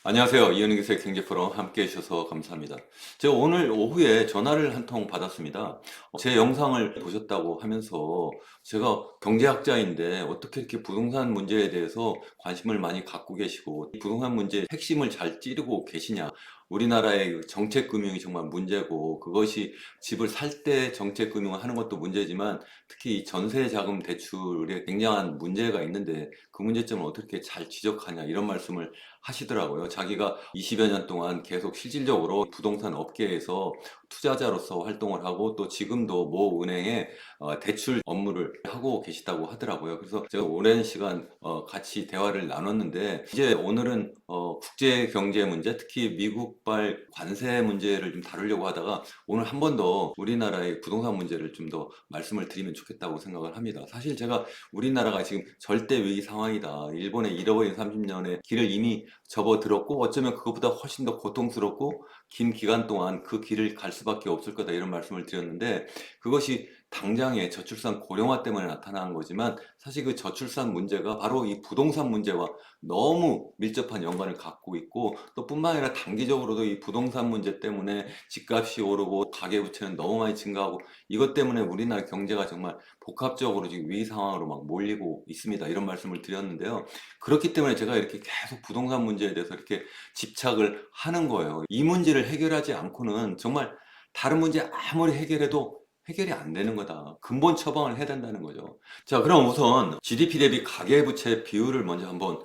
안녕하세요. 이현희 교수의 경제포럼 함께 해주셔서 감사합니다. 제가 오늘 오후에 전화를 한 통 받았습니다. 제 영상을 보셨다고 하면서 제가 경제학자인데 어떻게 이렇게 부동산 문제에 대해서 관심을 많이 갖고 계시고 이 부동산 문제의 핵심을 잘 찌르고 계시냐. 우리나라의 정책금융이 정말 문제고 그것이 집을 살 때 정책금융을 하는 것도 문제지만 특히 이 전세 자금 대출에 굉장한 문제가 있는데 그 문제점을 어떻게 잘 지적하냐 이런 말씀을 하시더라고요. 자기가 20여 년 동안 계속 실질적으로 부동산 업계에서 투자자로서 활동을 하고 또 지금도 모 은행에 대출 업무를 하고 계시다고 하더라고요. 그래서 제가 오랜 시간 같이 대화를 나눴는데 이제 오늘은 국제 경제 문제, 특히 미국발 관세 문제를 좀 다루려고 하다가 오늘 한 번 더 우리나라의 부동산 문제를 좀 더 말씀을 드리면 좋겠다고 생각을 합니다. 사실 제가 우리나라가 지금 절대 위기 상황이다. 일본의 잃어버린 30년의 길을 이미 접어들었고 어쩌면 그것보다 훨씬 더 고통스럽고 긴 기간 동안 그 길을 갈 수밖에 없을 거다 이런 말씀을 드렸는데 그것이 당장의 저출산 고령화 때문에 나타난 거지만 사실 그 저출산 문제가 바로 이 부동산 문제와 너무 밀접한 연관을 갖고 있고 또 뿐만 아니라 단기적으로도 이 부동산 문제 때문에 집값이 오르고 가계부채는 너무 많이 증가하고 이것 때문에 우리나라 경제가 정말 복합적으로 지금 위기 상황으로 막 몰리고 있습니다. 이런 말씀을 드렸는데요. 그렇기 때문에 제가 이렇게 계속 부동산 문제에 대해서 이렇게 집착을 하는 거예요. 이 문제를 해결하지 않고는 정말 다른 문제 아무리 해결해도 해결이 안 되는 거다. 근본 처방을 해야 된다는 거죠. 자, 그럼 우선 GDP 대비 가계부채 비율을 먼저 한번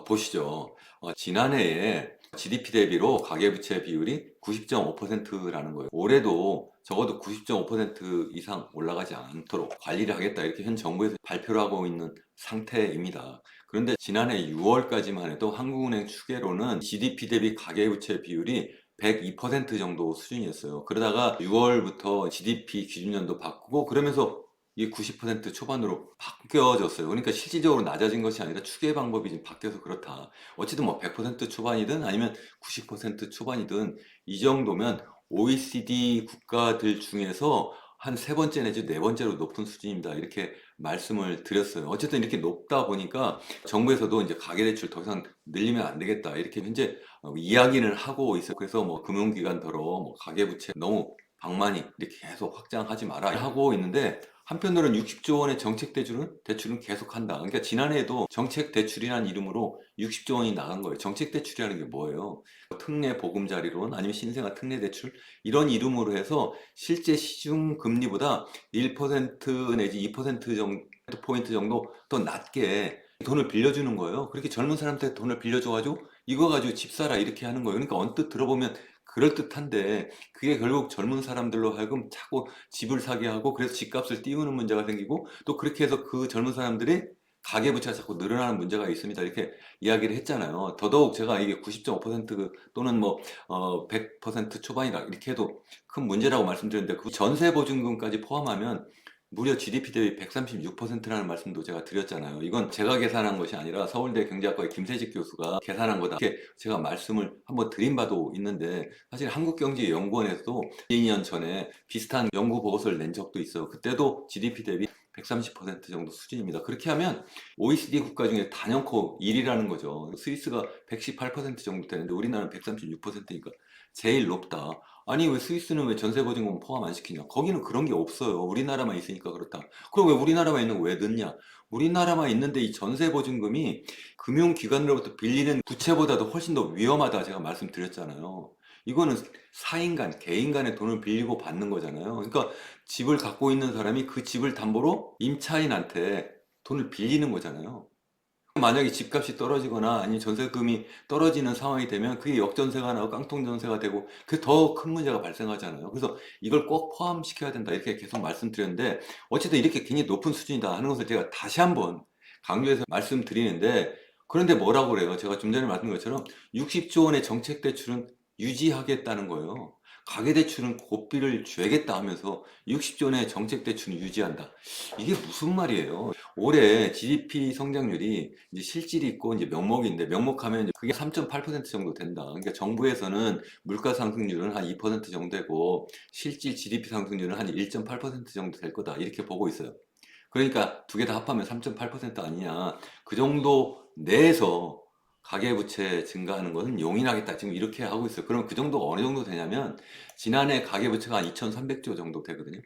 보시죠. 지난해에 GDP 대비로 가계부채 비율이 90.5%라는 거예요. 올해도 적어도 90.5% 이상 올라가지 않도록 관리를 하겠다. 이렇게 현 정부에서 발표를 하고 있는 상태입니다. 그런데 지난해 6월까지만 해도 한국은행 추계로는 GDP 대비 가계부채 비율이 102% 정도 수준이었어요. 그러다가 6월부터 GDP 기준연도 바꾸고 그러면서 이게 90% 초반으로 바뀌어졌어요. 그러니까 실질적으로 낮아진 것이 아니라 추계 방법이 지금 바뀌어서 그렇다. 어쨌든 뭐 100% 초반이든 아니면 90% 초반이든 이 정도면 OECD 국가들 중에서 한 세 번째 내지 네 번째로 높은 수준입니다. 이렇게 말씀을 드렸어요. 어쨌든 이렇게 높다 보니까 정부에서도 이제 가계대출 더 이상 늘리면 안 되겠다. 이렇게 현재 이야기는 하고 있어요. 그래서 뭐 금융기관더러 뭐 가계부채 너무 방만히 이렇게 계속 확장하지 마라 하고 있는데 한편으로는 60조 원의 정책 대출은 계속한다. 그러니까 지난해에도 정책 대출이라는 이름으로 60조 원이 나간 거예요. 정책 대출이라는 게 뭐예요? 특례 보금자리론 아니면 신생아 특례 대출 이런 이름으로 해서 실제 시중 금리보다 1% 내지 2% 정도 포인트 정도 더 낮게 돈을 빌려주는 거예요. 그렇게 젊은 사람한테 돈을 빌려줘가지고 이거 가지고 집 사라 이렇게 하는 거예요. 그러니까 언뜻 들어보면 그럴듯한데 그게 결국 젊은 사람들로 하여금 자꾸 집을 사게 하고 그래서 집값을 띄우는 문제가 생기고 또 그렇게 해서 그 젊은 사람들이 가계부채가 자꾸 늘어나는 문제가 있습니다. 이렇게 이야기를 했잖아요. 더더욱 제가 이게 90.5% 또는 뭐 100% 초반이다 이렇게 해도 큰 문제라고 말씀드렸는데 그 전세보증금까지 포함하면 무려 GDP 대비 136%라는 말씀도 제가 드렸잖아요. 이건 제가 계산한 것이 아니라 서울대 경제학과의 김세직 교수가 계산한 거다. 이렇게 제가 말씀을 한번 드린 바도 있는데 사실 한국경제연구원에서도 2년 전에 비슷한 연구 보고서를 낸 적도 있어요. 그때도 GDP 대비 130% 정도 수준입니다. 그렇게 하면 OECD 국가 중에 단연코 1위라는 거죠. 스위스가 118% 정도 되는데 우리나라는 136%니까 제일 높다. 아니 왜 스위스는 왜 전세보증금 포함 안 시키냐? 거기는 그런 게 없어요. 우리나라만 있으니까 그렇다. 그럼 왜 우리나라만 있는 거 왜 넣냐? 우리나라만 있는데 이 전세보증금이 금융기관으로부터 빌리는 부채보다도 훨씬 더 위험하다 제가 말씀드렸잖아요. 이거는 사인 간, 개인 간의 돈을 빌리고 받는 거잖아요. 그러니까 집을 갖고 있는 사람이 그 집을 담보로 임차인한테 돈을 빌리는 거잖아요. 만약에 집값이 떨어지거나 아니면 전세금이 떨어지는 상황이 되면 그게 역전세가 나고 깡통전세가 되고 그게 더 큰 문제가 발생하잖아요. 그래서 이걸 꼭 포함시켜야 된다 이렇게 계속 말씀드렸는데 어쨌든 이렇게 굉장히 높은 수준이다 하는 것을 제가 다시 한번 강조해서 말씀드리는데 그런데 뭐라고 그래요? 제가 좀 전에 말씀드린 것처럼 60조 원의 정책 대출은 유지하겠다는 거예요. 가계대출은 고삐를 줘야겠다 하면서 60조 원의 정책 대출은 유지한다. 이게 무슨 말이에요? 올해 GDP 성장률이 이제 실질이 있고 이제 명목인데 명목하면 이제 그게 3.8% 정도 된다. 그러니까 정부에서는 물가 상승률은 한 2% 정도 되고 실질 GDP 상승률은 한 1.8% 정도 될 거다. 이렇게 보고 있어요. 그러니까 두 개 다 합하면 3.8% 아니냐. 그 정도 내에서 가계부채 증가하는 것은 용인하겠다. 지금 이렇게 하고 있어요. 그럼 그 정도가 어느 정도 되냐면 지난해 가계부채가 한 2,300조 정도 되거든요.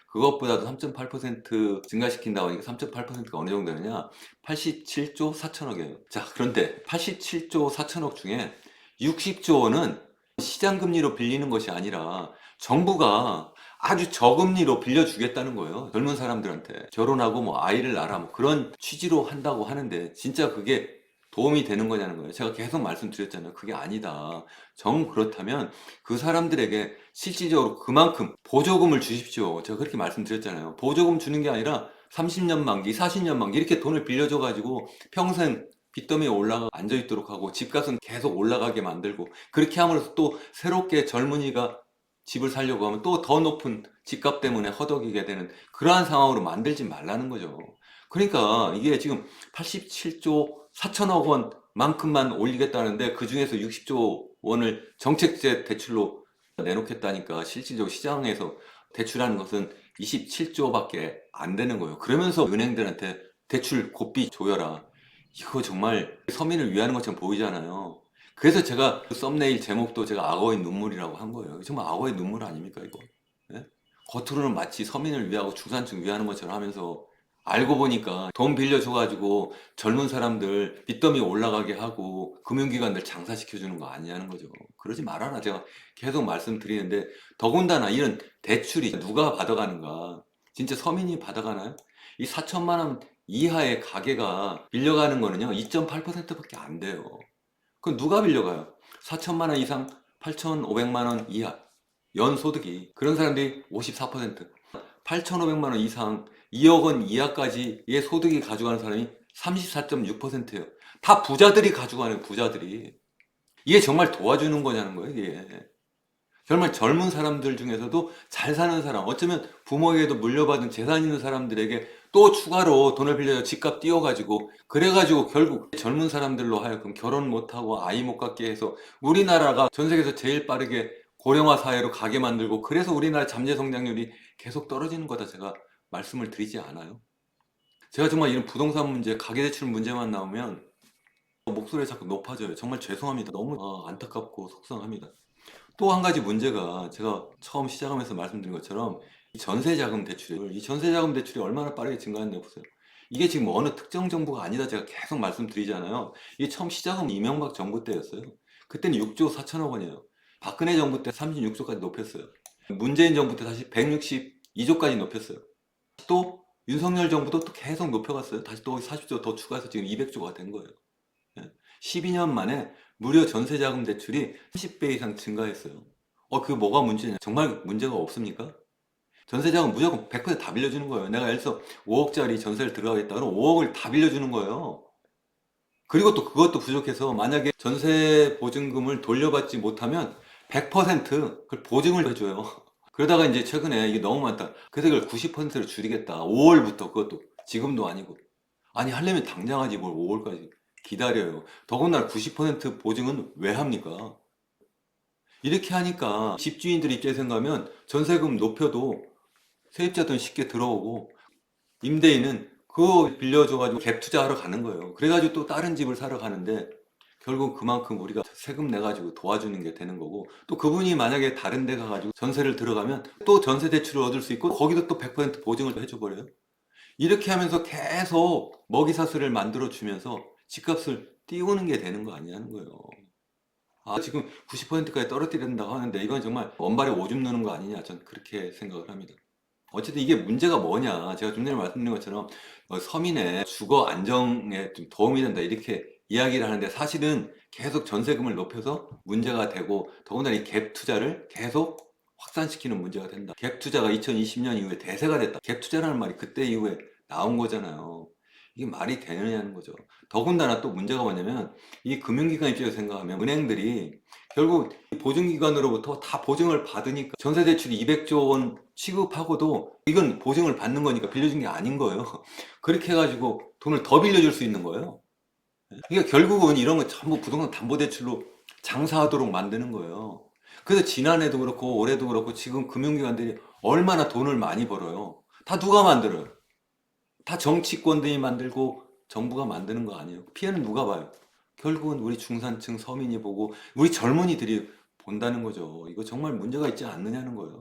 그것보다도 3.8% 증가시킨다고 하니까 3.8%가 어느 정도 되느냐? 87조 4천억이에요. 자, 그런데 87조 4천억 중에 60조 원은 시장금리로 빌리는 것이 아니라 정부가 아주 저금리로 빌려주겠다는 거예요. 젊은 사람들한테. 결혼하고 뭐 아이를 낳아라 뭐 그런 취지로 한다고 하는데 진짜 그게 도움이 되는 거냐는 거예요. 제가 계속 말씀드렸잖아요. 그게 아니다. 정 그렇다면 그 사람들에게 실질적으로 그만큼 보조금을 주십시오. 제가 그렇게 말씀드렸잖아요. 보조금 주는 게 아니라 30년 만기, 40년 만기 이렇게 돈을 빌려줘가지고 평생 빚더미에 올라가 앉아있도록 하고 집값은 계속 올라가게 만들고 그렇게 함으로써 또 새롭게 젊은이가 집을 살려고 하면 또 더 높은 집값 때문에 허덕이게 되는 그러한 상황으로 만들지 말라는 거죠. 그러니까 이게 지금 87조 4천억 원만큼만 올리겠다는데 그 중에서 60조 원을 정책제 대출로 내놓겠다니까 실질적으로 시장에서 대출하는 것은 27조밖에 안 되는 거예요. 그러면서 은행들한테 대출 고삐 조여라. 이거 정말 서민을 위하는 것처럼 보이잖아요. 그래서 제가 그 썸네일 제목도 제가 악어의 눈물이라고 한 거예요. 정말 악어의 눈물 아닙니까, 이거? 예? 겉으로는 마치 서민을 위하고 중산층 위하는 것처럼 하면서 알고 보니까 돈 빌려줘가지고 젊은 사람들 빚더미 올라가게 하고 금융기관들 장사시켜주는 거 아니냐는 거죠. 그러지 말아라. 제가 계속 말씀드리는데 더군다나 이런 대출이 누가 받아가는가? 진짜 서민이 받아가나요? 이 4천만 원 이하의 가게가 빌려가는 거는요, 2.8%밖에 안 돼요. 그럼 누가 빌려가요? 4천만 원 이상 8,500만 원 이하 연소득이 그런 사람들이 54%, 8,500만 원 이상 2억 원 이하까지의 소득이 가져가는 사람이 34.6%예요. 다 부자들이 가져가는 부자들이. 이게 정말 도와주는 거냐는 거예요, 이게. 정말 젊은 사람들 중에서도 잘 사는 사람, 어쩌면 부모에게도 물려받은 재산 있는 사람들에게 또 추가로 돈을 빌려서 집값 띄워가지고, 그래가지고 결국 젊은 사람들로 하여금 결혼 못하고 아이 못 갖게 해서 우리나라가 전 세계에서 제일 빠르게 고령화 사회로 가게 만들고, 그래서 우리나라 잠재 성장률이 계속 떨어지는 거다 제가 말씀을 드리지 않아요. 제가 정말 이런 부동산 문제, 가계대출 문제만 나오면 목소리가 자꾸 높아져요. 정말 죄송합니다. 너무 안타깝고 속상합니다. 또 한 가지 문제가 제가 처음 시작하면서 말씀드린 것처럼 이 전세자금 대출이 이 전세자금 대출이 얼마나 빠르게 증가했냐 보세요. 이게 지금 어느 특정 정부가 아니다 제가 계속 말씀드리잖아요. 이게 처음 시작은 이명박 정부 때였어요. 그때는 6조 4천억 원이에요. 박근혜 정부 때 36조까지 높였어요. 문재인 정부 때 다시 162조까지 높였어요. 또 윤석열 정부도 또 계속 높여갔어요. 다시 또 40조 더 추가해서 지금 200조가 된 거예요. 12년 만에 무려 전세자금 대출이 30배 이상 증가했어요. 그 뭐가 문제냐? 정말 문제가 없습니까? 전세자금 무조건 100%다 빌려주는 거예요. 내가 예를 들어서 5억짜리 전세를 들어가겠다. 그럼 5억을 다 빌려주는 거예요. 그리고 또 그것도 부족해서 만약에 전세 보증금을 돌려받지 못하면 100% 그걸 보증을 해줘요. 그러다가 이제 최근에 이게 너무 많다. 그래서 이걸 90%로 줄이겠다. 5월부터 그것도 지금도 아니고. 아니 하려면 당장 하지 뭘 5월까지 기다려요. 더군다나 90% 보증은 왜 합니까? 이렇게 하니까 집주인들 입장에서 생각하면 전세금 높여도 세입자들은 쉽게 들어오고 임대인은 그거 빌려줘가지고 갭 투자하러 가는 거예요. 그래가지고 또 다른 집을 사러 가는데 결국 그만큼 우리가 세금 내가지고 도와주는 게 되는 거고 또 그분이 만약에 다른 데 가가지고 전세를 들어가면 또 전세 대출을 얻을 수 있고 거기도 또 100% 보증을 해줘버려요. 이렇게 하면서 계속 먹이사슬을 만들어 주면서 집값을 띄우는 게 되는 거 아니냐는 거예요. 지금 90%까지 떨어뜨린다고 하는데 이건 정말 원발에 오줌 누는 거 아니냐 전 그렇게 생각을 합니다. 어쨌든 이게 문제가 뭐냐 제가 좀 전에 말씀드린 것처럼 서민의 주거 안정에 좀 도움이 된다 이렇게 이야기를 하는데 사실은 계속 전세금을 높여서 문제가 되고 더군다나 이 갭 투자를 계속 확산시키는 문제가 된다. 갭 투자가 2020년 이후에 대세가 됐다. 갭 투자라는 말이 그때 이후에 나온 거잖아요. 이게 말이 되느냐는 거죠. 더군다나 또 문제가 뭐냐면 이 금융기관 입장에서 생각하면 은행들이 결국 보증기관으로부터 다 보증을 받으니까 전세대출이 200조 원 취급하고도 이건 보증을 받는 거니까 빌려준 게 아닌 거예요. 그렇게 해가지고 돈을 더 빌려줄 수 있는 거예요. 그러니까 결국은 이런 거 전부 부동산 담보대출로 장사하도록 만드는 거예요. 그래서 지난해도 그렇고 올해도 그렇고 지금 금융기관들이 얼마나 돈을 많이 벌어요. 다 누가 만들어요? 다 정치권들이 만들고 정부가 만드는 거 아니에요. 피해는 누가 봐요? 결국은 우리 중산층 서민이 보고 우리 젊은이들이 본다는 거죠. 이거 정말 문제가 있지 않느냐는 거예요.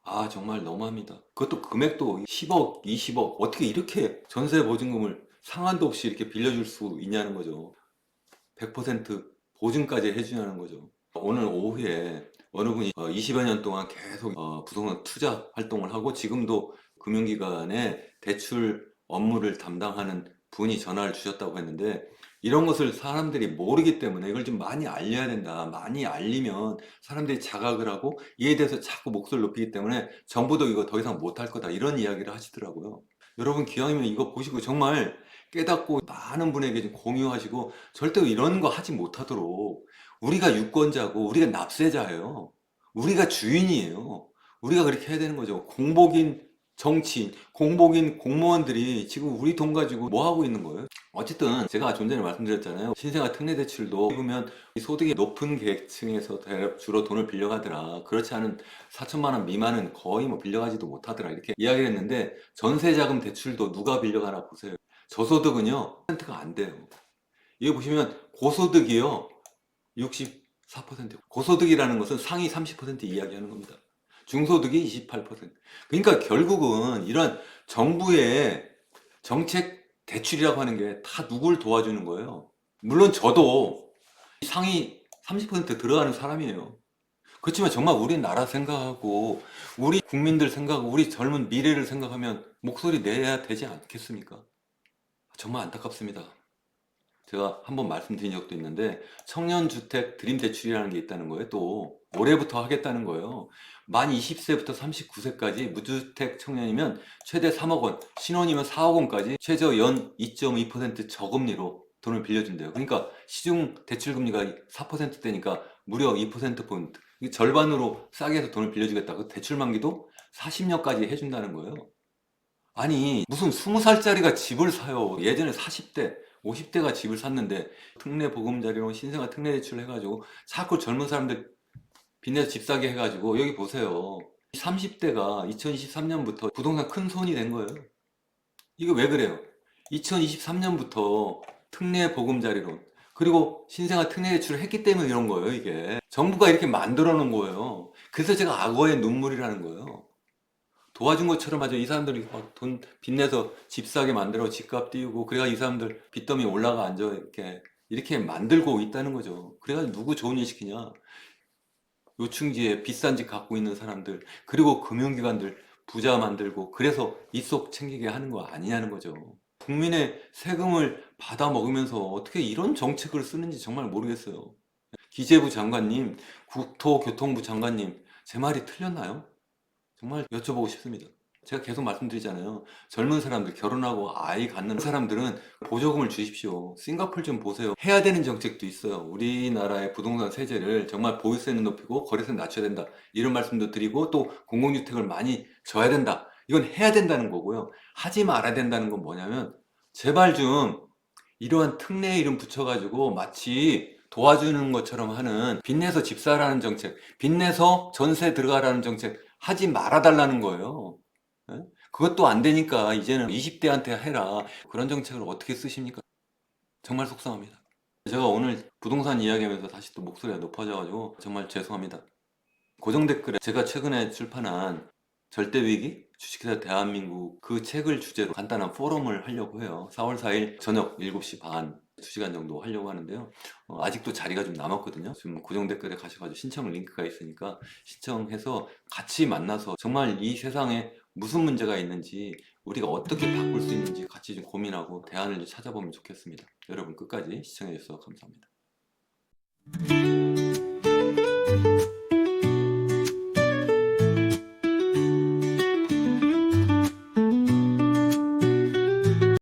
아, 정말 너무합니다. 그것도 금액도 10억, 20억, 어떻게 이렇게 전세 보증금을 상한도 없이 이렇게 빌려줄 수 있냐는 거죠. 100% 보증까지 해주냐는 거죠. 오늘 오후에 어느 분이 20여 년 동안 계속 부동산 투자 활동을 하고 지금도 금융기관의 대출 업무를 담당하는 분이 전화를 주셨다고 했는데, 이런 것을 사람들이 모르기 때문에 이걸 좀 많이 알려야 된다. 많이 알리면 사람들이 자각을 하고 이에 대해서 자꾸 목소리를 높이기 때문에 정부도 이거 더 이상 못할 거다, 이런 이야기를 하시더라고요. 여러분 기왕이면 이거 보시고 정말 깨닫고 많은 분에게 좀 공유하시고, 절대 이런 거 하지 못하도록, 우리가 유권자고 우리가 납세자예요. 우리가 주인이에요. 우리가 그렇게 해야 되는 거죠. 공복인 정치인, 공복인 공무원들이 지금 우리 돈 가지고 뭐 하고 있는 거예요? 어쨌든 제가 좀 전에 말씀드렸잖아요. 신생아 특례 대출도 보면 소득이 높은 계층에서 주로 돈을 빌려가더라. 그렇지 않은 4천만 원 미만은 거의 뭐 빌려가지도 못하더라, 이렇게 이야기를 했는데, 전세자금 대출도 누가 빌려가나 보세요. 저소득은요 1%가 안 돼요. 여기 보시면 고소득이요 64%. 고소득이라는 것은 상위 30% 이야기하는 겁니다. 중소득이 28%. 그러니까 결국은 이런 정부의 정책 대출이라고 하는 게 다 누굴 도와주는 거예요. 물론 저도 상위 30% 들어가는 사람이에요. 그렇지만 정말 우리나라 생각하고 우리 국민들 생각하고 우리 젊은 미래를 생각하면 목소리 내야 되지 않겠습니까? 정말 안타깝습니다. 제가 한번 말씀드린 적도 있는데, 청년주택 드림 대출이라는 게 있다는 거예요. 또 올해부터 하겠다는 거예요. 만 20세부터 39세까지 무주택 청년이면 최대 3억 원, 신혼이면 4억 원까지 최저 연 2.2% 저금리로 돈을 빌려준대요. 그러니까 시중 대출 금리가 4%대니까 무려 2%포인트, 절반으로 싸게 해서 돈을 빌려주겠다. 그 대출 만기도 40년까지 해준다는 거예요. 아니, 무슨 20살짜리가 집을 사요. 예전에 40대, 50대가 집을 샀는데 특례 보금자리로 신생아 특례 대출 해가지고 자꾸 젊은 사람들 빚내서 집 사게 해가지고, 여기 보세요. 30대가 2023년부터 부동산 큰 손이 된 거예요. 이거 왜 그래요? 2023년부터 특례 보금자리론 그리고 신생아 특례 대출을 했기 때문에 이런 거예요. 이게 정부가 이렇게 만들어 놓은 거예요. 그래서 제가 악어의 눈물이라는 거예요. 도와준 것처럼 하죠. 이 사람들이 막 돈 빚내서 집 사게 만들어 집값 띄우고, 그래가 이 사람들 빚더미 올라가 앉아 이렇게 만들고 있다는 거죠. 그래가지고 누구 좋은 일 시키냐? 요충지에 비싼 집 갖고 있는 사람들, 그리고 금융기관들 부자 만들고, 그래서 입속 챙기게 하는 거 아니냐는 거죠. 국민의 세금을 받아 먹으면서 어떻게 이런 정책을 쓰는지 정말 모르겠어요. 기재부 장관님, 국토교통부 장관님, 제 말이 틀렸나요? 정말 여쭤보고 싶습니다. 제가 계속 말씀드리잖아요. 젊은 사람들, 결혼하고 아이 갖는 사람들은 보조금을 주십시오. 싱가포르 좀 보세요. 해야 되는 정책도 있어요. 우리나라의 부동산 세제를 정말 보유세는 높이고 거래세는 낮춰야 된다, 이런 말씀도 드리고, 또 공공주택을 많이 줘야 된다, 이건 해야 된다는 거고요. 하지 말아야 된다는 건 뭐냐면, 제발 좀 이러한 특례 이름 붙여가지고 마치 도와주는 것처럼 하는, 빚내서 집 사라는 정책, 빚내서 전세 들어가라는 정책 하지 말아달라는 거예요. 예? 그것도 안 되니까 이제는 20대한테 해라, 그런 정책을 어떻게 쓰십니까? 정말 속상합니다. 제가 오늘 부동산 이야기하면서 다시 또 목소리가 높아져가지고 정말 죄송합니다. 고정 댓글에 제가 최근에 출판한 절대위기? 주식회사 대한민국, 그 책을 주제로 간단한 포럼을 하려고 해요. 4월 4일 저녁 7시 반, 2시간 정도 하려고 하는데요. 아직도 자리가 좀 남았거든요. 지금 고정 댓글에 가셔가지고 신청 링크가 있으니까 신청해서 같이 만나서 정말 이 세상에 무슨 문제가 있는지, 우리가 어떻게 바꿀 수 있는지 같이 좀 고민하고 대안을 좀 찾아보면 좋겠습니다. 여러분 끝까지 시청해 주셔서 감사합니다.